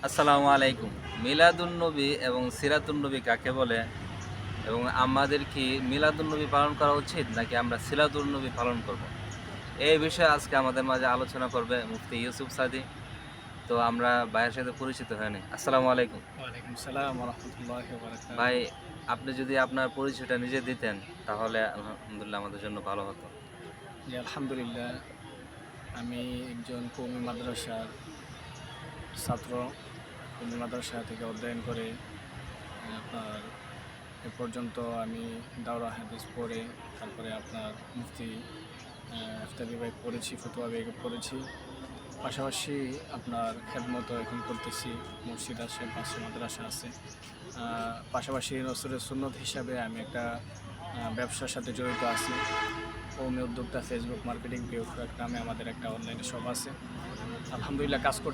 আসসালামু আলাইকুম। মিলাদুন্নবী এবং সিরাতুন্নবী কাকে বলে এবং আমাদের কি মিলাদুন্নবী পালন করা উচিত নাকি আমরা সিরাতুন্নবী পালন করব? এই বিষয়ে আজকে আমাদের মাঝে আলোচনা করবে মুফতি ইউসুফ সাদি। তো আমরা ভাইয়ের সাথে পরিচিত হয়ে নিই। আসসালামু আলাইকুম। ওয়ালাইকুম সালাম ওয়া রাহমাতুল্লাহি ওয়া ভাই, বারাকাতুহু। আপনি যদি আপনার পরিচয়টা নিজে দিতেন তাহলে আলহামদুলিল্লাহ আমাদের জন্য ভালো হতো। জি, আলহামদুলিল্লাহ। আমি একজন কওমি মাদ্রাসার ছাত্র। কওমি মাদ্রাসা থেকে অধ্যয়ন করে আপনার এ পর্যন্ত আমি দাওরা হাদিস পড়ে তারপরে আপনার মুফতি ইফতা বিভাগ পড়েছি, ফতোয়া বিভাগ পড়েছি। পাশাপাশি আপনার খেদমতও এখন করতেছি। মসজিদ আছে, পাশে মাদ্রাসা আছে। পাশাপাশি নসরের সুন্নত হিসাবে আমি একটা ব্যবসার সাথে জড়িত আছি। কওমি উদ্যোক্তা ফেসবুক মার্কেটিং পেজ নামে আমাদের একটা অনলাইনে শপ আছে। আলহামদুলিল্লাহ কাজ করতে